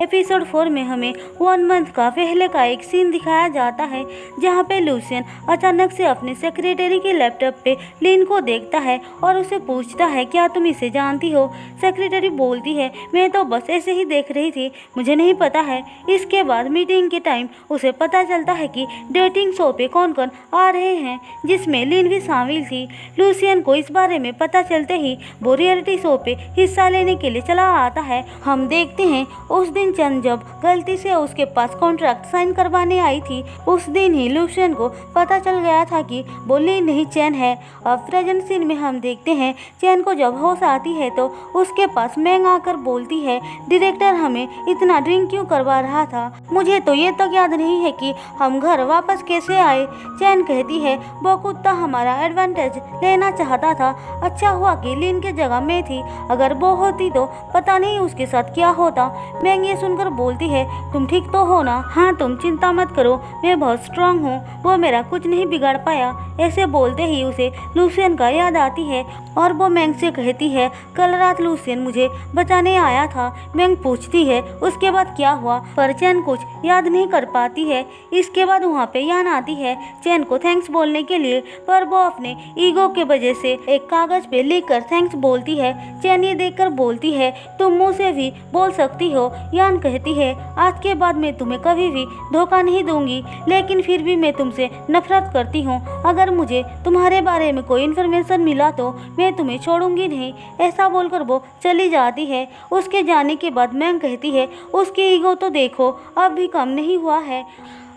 Episode 4 में हमें 1 month का पहले का एक सीन दिखाया जाता है जहां पे लूसियन अचानक से अपने सेक्रेटरी के लैपटॉप पे लिन को देखता है और उसे पूछता है क्या तुम इसे जानती हो। सेक्रेटरी बोलती है मैं तो बस ऐसे ही देख रही थी, मुझे नहीं पता है। इसके बाद मीटिंग के टाइम उसे पता चलता है कि डेटिंग शो पे कौन कौन आ रहे हैं जिसमें लिन भी शामिल थी। लूसियन को इस बारे में पता चलते ही वो रियलिटी शो पे हिस्सा लेने के लिए चला आता है। हम देखते हैं उस दिन चंद जब गलती से उसके पास कॉन्ट्रैक्ट साइन करवाने आई थी उस दिन ही लूसियन को पता चल गया था कि वो लिन नहीं चैन है। अब प्रेजेंट सीन में हम देखते हैं चैन को जब होश आती है तो उसके पास मैंग आकर बोलती है डायरेक्टर हमें इतना ड्रिंक क्यों करवा रहा था, मुझे तो ये तक याद नहीं है कि हम घर वापस कैसे आए। चैन कहती है वो कुत्ता हमारा एडवांटेज लेना चाहता था, अच्छा हुआ कि लिन के जगह मैं थी, अगर वो होती तो पता नहीं उसके साथ क्या होता। मैंग ये सुनकर बोलती है तुम ठीक तो हो ना? हाँ तुम चिंता मत करो, मैं बहुत स्ट्रांग हूँ, वो मेरा कुछ नहीं बिगाड़ पाया। ऐसे बोलते ही उसे लूसियन का याद आती है और वो मैंग से कहती है कल रात लूसियन मुझे बचाने आया था। मैंग पूछती है उसके बाद क्या हुआ, पर चैन कुछ याद नहीं कर पाती है। इसके बाद वहाँ पे यान आती है चैन को थैंक्स बोलने के लिए, पर वो अपने ईगो के वजह से एक कागज पे लिखकर थैंक्स बोलती है। चैन ये देखकर बोलती है तुम मुँह से भी बोल सकती हो। यान कहती है आज के बाद मैं तुम्हें कभी भी धोखा नहीं दूंगी, लेकिन फिर भी मैं तुमसे नफरत करती हूँ, अगर मुझे तुम्हारे बारे में कोई इन्फॉर्मेशन मिला तो मैं तुम्हें छोड़ूंगी नहीं। ऐसा बोलकर वो चली जाती है। उसके जाने के बाद मैंग कहती है उसकी ईगो तो देखो अब भी कम नहीं हुआ है।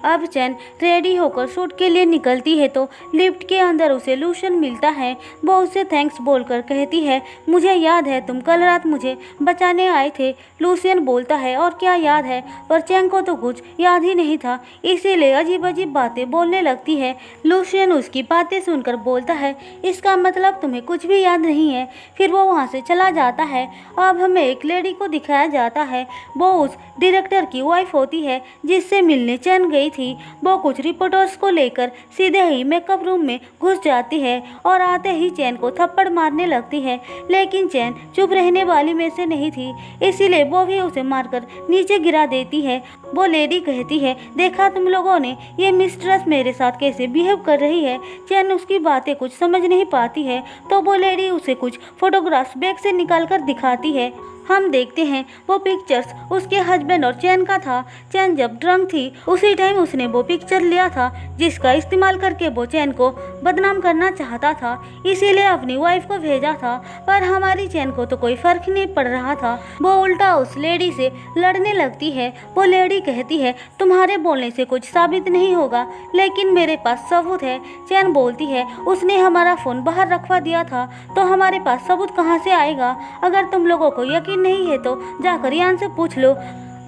अब चैन रेडी होकर शूट के लिए निकलती है तो लिफ्ट के अंदर उसे लूसियन मिलता है। वो उसे थैंक्स बोलकर कहती है मुझे याद है तुम कल रात मुझे बचाने आए थे। लूसियन बोलता है और क्या याद है, पर चैन को तो कुछ याद ही नहीं था, इसीलिए अजीब अजीब बातें बोलने लगती है। लूसियन उसकी बातें सुनकर बोलता है इसका मतलब तुम्हें कुछ भी याद नहीं है। फिर वो वहाँ से चला जाता है। अब हमें एक लेडी को दिखाया जाता है, वो उस डायरेक्टर की वाइफ होती है जिससे मिलने चैन गई थी। वो कुछ रिपोर्टर्स को लेकर सीधे ही मेकअप रूम में घुस जाती है और आते ही चैन को थप्पड़ मारने लगती है, लेकिन चैन चुप रहने वाली में से नहीं थी, इसीलिए वो भी उसे मारकर नीचे गिरा देती है। वो लेडी कहती है देखा तुम लोगों ने ये मिस्ट्रेस मेरे साथ कैसे बिहेव कर रही है। चैन उसकी बातें कुछ समझ नहीं पाती है तो वो लेडी उसे कुछ फोटोग्राफ्स बैग से निकाल कर दिखाती है। हम देखते हैं वो पिक्चर्स उसके हस्बैंड और चैन का था। चैन जब ड्रंक थी उसी टाइम उसने वो पिक्चर लिया था जिसका इस्तेमाल करके वो चैन को बदनाम करना चाहता था, इसीलिए अपनी वाइफ को भेजा था, पर हमारी चैन को तो कोई फर्क नहीं पड़ रहा था। वो उल्टा उस लेडी से लड़ने लगती है। वो लेडी कहती है तुम्हारे बोलने से कुछ साबित नहीं होगा, लेकिन मेरे पास सबूत है। चैन बोलती है उसने हमारा फ़ोन बाहर रखवा दिया था तो हमारे पास सबूत कहाँ से आएगा, अगर तुम लोगों को यकीन नहीं है तो जाकर यान से पूछ लो।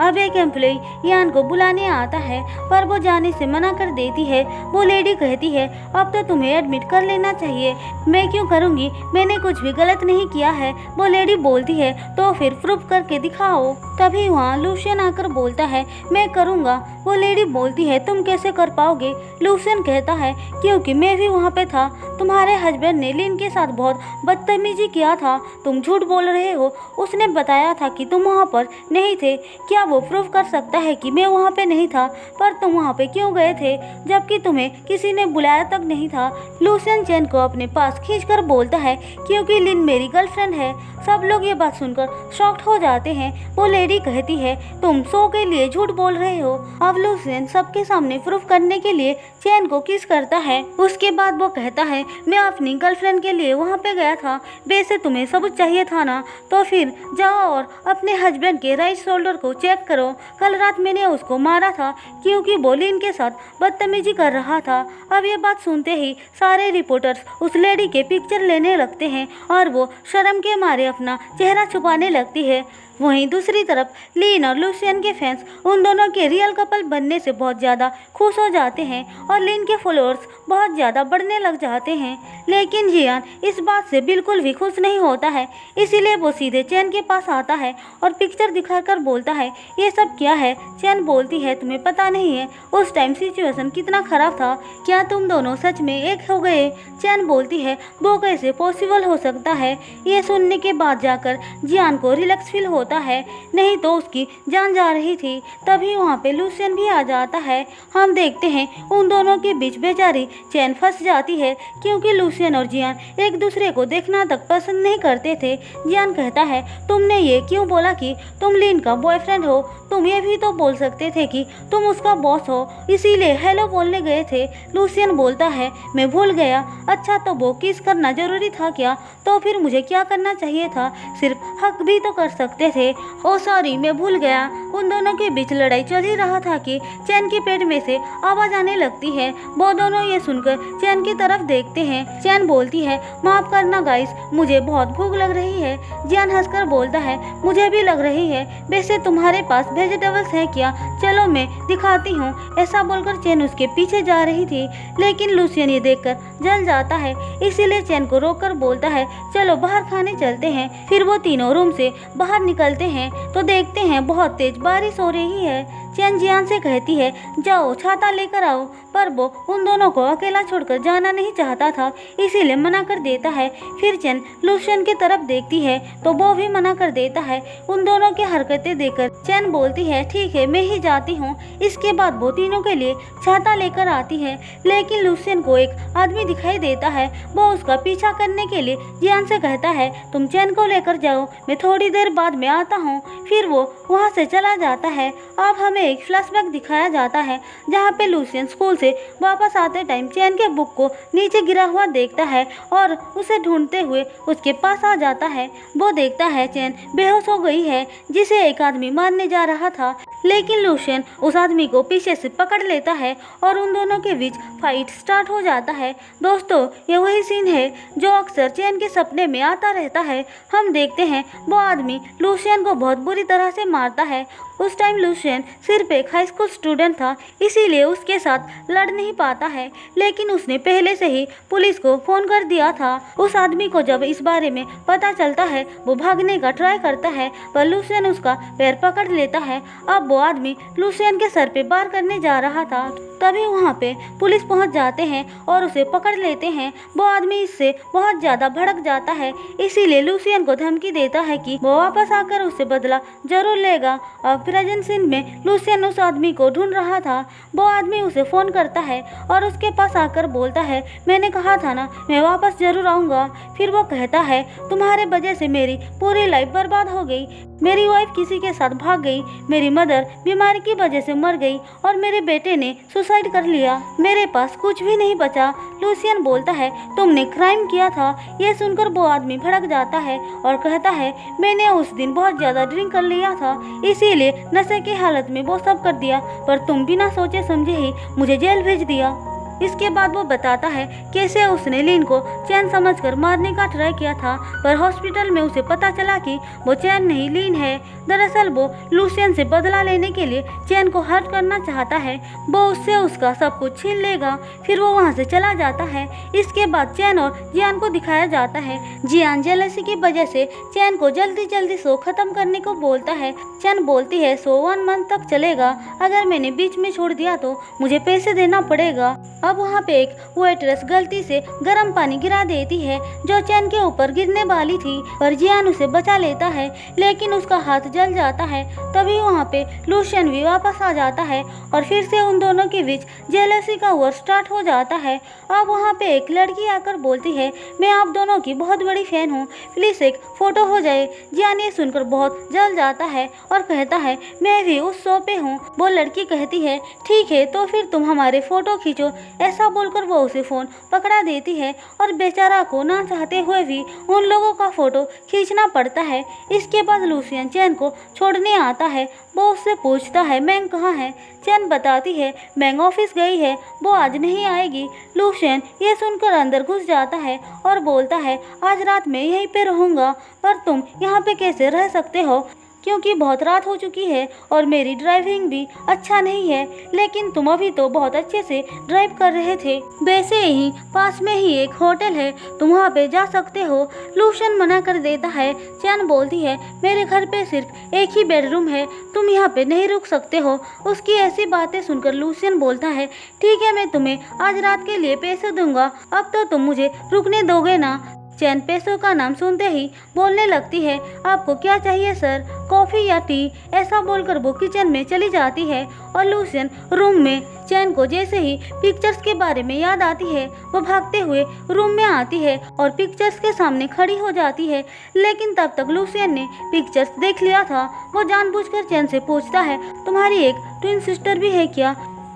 अब एक एम्प्लॉय यान को बुलाने आता है पर वो जाने से मना कर देती है। वो लेडी कहती है अब तो तुम्हें एडमिट कर लेना चाहिए। मैं क्यों करूँगी, मैंने कुछ भी गलत नहीं किया है। वो लेडी बोलती है तो फिर प्रूफ करके दिखाओ। तभी वहाँ लूसियन आकर बोलता है मैं करूँगा। वो लेडी बोलती है तुम कैसे कर पाओगे। लूसियन कहता है क्योंकि मैं भी वहाँ पे था, तुम्हारे हस्बैंड ने लिन के साथ बहुत बदतमीजी किया था, तुम झूठ बोल रहे हो, उसने बताया था कि तुम वहाँ पर नहीं थे। क्या वो प्रूफ कर सकता है कि मैं वहाँ पे नहीं था, पर तुम वहाँ पे क्यों गए थे जबकि तुम्हें किसी ने बुलाया तक नहीं था। लूसियन चैन को अपने पास खींचकर बोलता है क्योंकि लिन मेरी गर्लफ्रेंड है। सब लोग ये बात सुनकर शॉक्ड हो जाते हैं। वो लेडी कहती है तुम शो के लिए झूठ बोल रहे हो। अब लूसियन सबके सामने प्रूफ करने के लिए चैन को किस करता है। उसके बाद वो कहता है मैं अपनी गर्लफ्रेंड के लिए वहाँ पे गया था, वैसे तुम्हें सबूत चाहिए था ना, तो फिर जाओ और अपने हस्बैंड के राइट शोल्डर को चेक करो। कल रात मैंने उसको मारा था क्योंकि वो लिन के साथ बदतमीजी कर रहा था। अब ये बात सुनते ही सारे रिपोर्टर्स उस लेडी के पिक्चर लेने लगते हैं और वो शर्म के मारे अपना चेहरा छुपाने लगती है। वहीं दूसरी तरफ लिन और लूसियन के फैंस उन दोनों के रियल कपल बनने से बहुत ज़्यादा खुश हो जाते हैं और लिन के फॉलोअर्स बहुत ज़्यादा बढ़ने लग जाते हैं। लेकिन जियान इस बात से बिल्कुल भी खुश नहीं होता है, इसीलिए वो सीधे चैन के पास आता है और पिक्चर दिखाकर बोलता है ये सब क्या है। चैन बोलती है तुम्हें पता नहीं है उस टाइम सिचुएशन कितना ख़राब था, क्या तुम दोनों सच में एक हो गए। चैन बोलती है वो कैसे पॉसिबल हो सकता है। ये सुनने के बाद जाकर जियान को रिलैक्स फील हो होता है, नहीं तो उसकी जान जा रही थी। तभी वहाँ पे लूसियन भी आ जाता है। हम देखते हैं उन दोनों के बीच बेचारी चैन फंस जाती है, क्योंकि लूसियन और जियान एक दूसरे को देखना तक पसंद नहीं करते थे। जियान कहता है, तुमने ये क्यों बोला कि तुम लीन का बॉयफ्रेंड हो? तुम ये भी तो बोल सकते थे कि तुम उसका बॉस हो, इसीलिए हेलो बोलने गए थे। लूसियन बोलता है, मैं भूल गया। अच्छा, तो वो किस करना जरूरी था क्या? तो फिर मुझे क्या करना चाहिए था? सिर्फ हक भी तो कर सकते थे। ओ सॉरी, मैं भूल गया। उन दोनों के बीच लड़ाई चल ही रहा था कि चैन के पेट में से आवाज आने लगती है। वो दोनों ये सुनकर चैन की तरफ देखते हैं। चैन बोलती है, माफ करना गाइस, मुझे बहुत भूख लग रही है। जियान हंसकर बोलता है, मुझे भी लग रही है। वैसे तुम्हारे पास वेजिटेबल्स है क्या? चलो मैं दिखाती हूँ। ऐसा बोलकर चैन उसके पीछे जा रही थी, लेकिन लूसियन ये देखकर जल जाता है, इसीलिए चैन को रोककर बोलता है, चलो बाहर खाने चलते हैं। फिर वो तीनों रूम से बाहर निकलते हैं तो देखते हैं बहुत तेज बारिश हो रही है। चैन जियान से कहती है, जाओ छाता लेकर आओ, पर वो उन दोनों को अकेला छोड़कर जाना नहीं चाहता था, इसीलिए मना कर देता है। फिर चैन लूसियन की तरफ देखती है तो वो भी मना कर देता है। उन दोनों की हरकतें देखकर चैन बोलती है, ठीक है मैं ही जाती हूँ। इसके बाद वो तीनों के लिए छाता लेकर आती है, लेकिन लूसियन को एक आदमी दिखाई देता है। वो उसका पीछा करने के लिए जियान से कहता है, तुम चैन को लेकर जाओ, मैं थोड़ी देर बाद में आता हूँ। फिर वो वहाँ से चला जाता है। अब हमें एक फ्लैशबैक दिखाया जाता है, जहाँ पे लूसियन स्कूल से वापस आते टाइम चैन के बुक को नीचे गिरा हुआ देखता है और उसे ढूंढते हुए उसके पास आ जाता है। वो देखता है चैन बेहोश हो गई है, जिसे एक आदमी मारने जा रहा था, लेकिन लूसियन उस आदमी को पीछे से पकड़ लेता है और उन दोनों के बीच फाइट स्टार्ट हो जाता है। दोस्तों, ये वही सीन है जो अक्सर चैन के सपने में आता रहता है। हम देखते हैं वो आदमी लूसियन को बहुत बुरी तरह से मारता है। उस टाइम लूसियन सिर्फ एक हाई स्कूल स्टूडेंट था, इसीलिए उसके साथ लड़ नहीं पाता है, लेकिन उसने पहले से ही पुलिस को फोन कर दिया था। उस आदमी को जब इस बारे में पता चलता है, वो भागने का ट्राई करता है, पर लूसियन उसका पैर पकड़ लेता है। अब वो आदमी लूसियन के सर पे वार करने जा रहा था, तभी वहाँ पे पुलिस पहुँच जाते हैं और उसे पकड़ लेते हैं। वो आदमी इससे बहुत ज़्यादा भड़क जाता है, इसीलिए लूसियन को धमकी देता है कि वो वापस आकर उससे बदला जरूर लेगा। अब प्रेजेंट सीन में लूसियन उस आदमी को ढूंढ रहा था। वो आदमी उसे फ़ोन करता है और उसके पास आकर बोलता है, मैंने कहा था ना, मैं वापस जरूर आऊँगा। फिर वो कहता है, तुम्हारे वजह से मेरी पूरी लाइफ बर्बाद हो गई। मेरी वाइफ किसी के साथ भाग गई, मेरी मदर बीमारी की वजह से मर गई और मेरे बेटे ने सुसाइड कर लिया। मेरे पास कुछ भी नहीं बचा। लूसियन बोलता है, तुमने क्राइम किया था। ये सुनकर वो आदमी भड़क जाता है और कहता है, मैंने उस दिन बहुत ज़्यादा ड्रिंक कर लिया था, इसीलिए नशे की हालत में वो सब कर दिया, पर तुम बिना सोचे समझे ही मुझे जेल भेज दिया। इसके बाद वो बताता है कैसे उसने लीन को चैन समझकर मारने का ट्राई किया था, पर हॉस्पिटल में उसे पता चला कि वो चैन नहीं लीन है। दरअसल वो लूसियन से बदला लेने के लिए चैन को हर्ट करना चाहता है। वो उससे उसका सब कुछ छीन लेगा। फिर वो वहाँ से चला जाता है। इसके बाद चैन और जियान को दिखाया जाता है। जियान जेलसी की वजह से चैन को जल्दी जल्दी शो खत्म करने को बोलता है। चैन बोलती है, शो 1 मंथ तक चलेगा, अगर मैंने बीच में छोड़ दिया तो मुझे पैसे देना पड़ेगा। अब वहाँ पे एक वेट्रेस गलती से गर्म पानी गिरा देती है जो चैन के ऊपर गिरने वाली थी, पर जियान उसे बचा लेता है, लेकिन उसका हाथ जल जाता है। तभी वहाँ पे लूसियन भी वापस आ जाता है और फिर से उन दोनों के बीच जेलसी का वॉर स्टार्ट हो जाता है। अब वहाँ पे एक लड़की आकर बोलती है, मैं आप दोनों की बहुत बड़ी फैन हूँ, प्लीज एक फोटो हो जाए। जियान ये सुनकर बहुत जल जाता है और कहता है, मैं भी उस शो पे हूँ। वो लड़की कहती है, ठीक है तो फिर तुम हमारे फोटो खींचो। ऐसा बोलकर वो उसे फोन पकड़ा देती है और बेचारा को ना चाहते हुए भी उन लोगों का फोटो खींचना पड़ता है। इसके बाद लूसियन चैन को छोड़ने आता है। वो उससे पूछता है, मैंग कहाँ है? चैन बताती है, मैंग ऑफिस गई है, वो आज नहीं आएगी। लूसियन ये सुनकर अंदर घुस जाता है और बोलता है, आज रात में यहीं पे रहूँगा, पर तुम यहाँ पे कैसे रह सकते हो, क्योंकि बहुत रात हो चुकी है और मेरी ड्राइविंग भी अच्छा नहीं है, लेकिन तुम अभी तो बहुत अच्छे से ड्राइव कर रहे थे। वैसे ही पास में ही एक होटल है, तुम वहाँ पे जा सकते हो। लूसियन मना कर देता है। चैन बोलती है, मेरे घर पे सिर्फ एक ही बेडरूम है, तुम यहाँ पे नहीं रुक सकते हो। उसकी ऐसी बातें सुनकर लूसियन बोलता है, ठीक है मैं तुम्हें आज रात के लिए पैसे दूंगा, अब तो तुम मुझे रुकने दोगे ना? चैन पैसों का नाम सुनते ही बोलने लगती है, आपको क्या चाहिए सर, कॉफ़ी या टी? ऐसा बोलकर वो किचन में चली जाती है और लूसियन रूम में चैन को जैसे ही पिक्चर्स के बारे में याद आती है वो भागते हुए रूम में आती है और पिक्चर्स के सामने खड़ी हो जाती है। लेकिन तब तक लूसियन ने पिक्चर्स देख लिया था। वो जानबूझकर चैन से पूछता है, तुम्हारी एक ट्विन सिस्टर भी है क्या?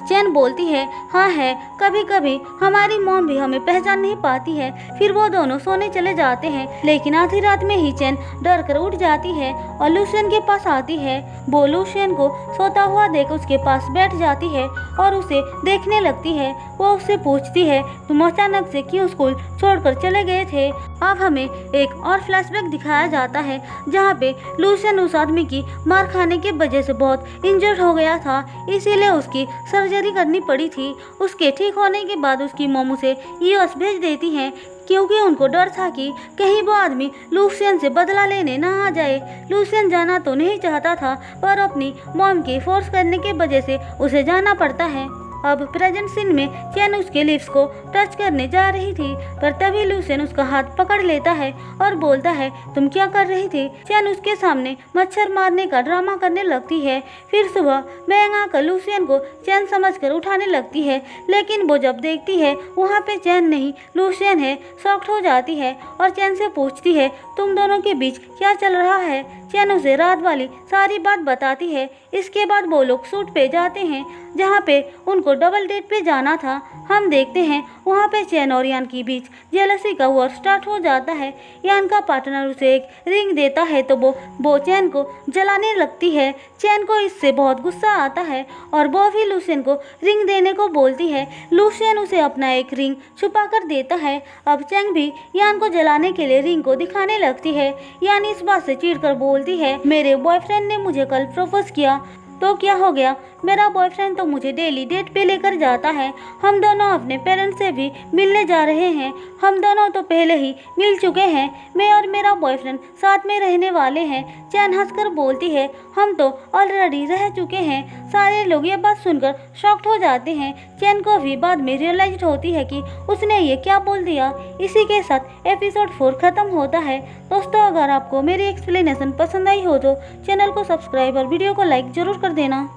चैन बोलती है, हाँ है, कभी कभी हमारी मॉम भी हमें पहचान नहीं पाती है। फिर वो दोनों सोने चले जाते हैं, लेकिन आधी रात में ही चैन डर कर उठ जाती है और लूसियन के पास आती है। वो लूसियन को सोता हुआ देख उसके पास बैठ जाती है और उसे देखने लगती है। वो उससे पूछती है, तुम अचानक से क्यों स्कूल छोड़कर चले गए थे? अब हमें एक और फ्लैशबैक दिखाया जाता है जहाँ पे लूसियन उस आदमी की मार खाने की वजह से बहुत इंजर्ड हो गया था, इसीलिए उसकी सर्जरी करनी पड़ी थी। उसके ठीक होने के बाद उसकी मॉम उसे यूएस भेज देती हैं क्योंकि उनको डर था कि कहीं वो आदमी लूसियन से बदला लेने ना आ जाए। लूसियन जाना तो नहीं चाहता था पर अपनी मॉम के फोर्स करने की वजह से उसे जाना पड़ता है। अब प्रेजेंट सीन में चैन उसके लिप्स को टच करने जा रही थी पर तभी लूसियन उसका हाथ पकड़ लेता है और बोलता है, तुम क्या कर रही थी? चैन उसके सामने मच्छर मारने का ड्रामा करने लगती है। फिर सुबह बैंग आकर लूसियन को चैन समझकर उठाने लगती है, लेकिन वो जब देखती है वहाँ पे चैन नहीं लूसियन है, शॉक्ड हो जाती है और चैन से पूछती है, तुम दोनों के बीच क्या चल रहा है? चैन उसे रात वाली सारी बात बताती है। इसके बाद वो लोग शूट पे जाते हैं जहाँ पे उनको डबल डेट पे जाना था। हम देखते हैं वहाँ पे चैन और यान के बीच जेलसी का वॉर स्टार्ट हो जाता है। यान का पार्टनर उसे एक रिंग देता है तो वो चैन को जलाने लगती है। चैन को इससे बहुत गुस्सा आता है और वो भी लूसियन को रिंग देने को बोलती है। लूसियन उसे अपना एक रिंग छुपा कर देता है। अब चैंग भी यान को जलाने के लिए रिंग को दिखाने लगती है। यान इस बात से चिढ़कर बोलती है, मेरे बॉयफ्रेंड ने मुझे कल प्रपोज किया तो क्या हो गया? मेरा बॉयफ्रेंड तो मुझे डेली डेट पे लेकर जाता है। हम दोनों अपने पेरेंट्स से भी मिलने जा रहे हैं। हम दोनों तो पहले ही मिल चुके हैं। मैं और मेरा बॉयफ्रेंड साथ में रहने वाले हैं। चैन हंसकर बोलती है, हम तो ऑलरेडी रह चुके हैं। सारे लोग ये बात सुनकर शॉक्ड हो जाते हैं। चैन को भी बाद में रियलाइज होती है कि उसने ये क्या बोल दिया। इसी के साथ एपिसोड 4 खत्म होता है। दोस्तों, अगर आपको मेरी एक्सप्लेनेशन पसंद आई हो तो चैनल को सब्सक्राइब और वीडियो को लाइक जरूर कर देना।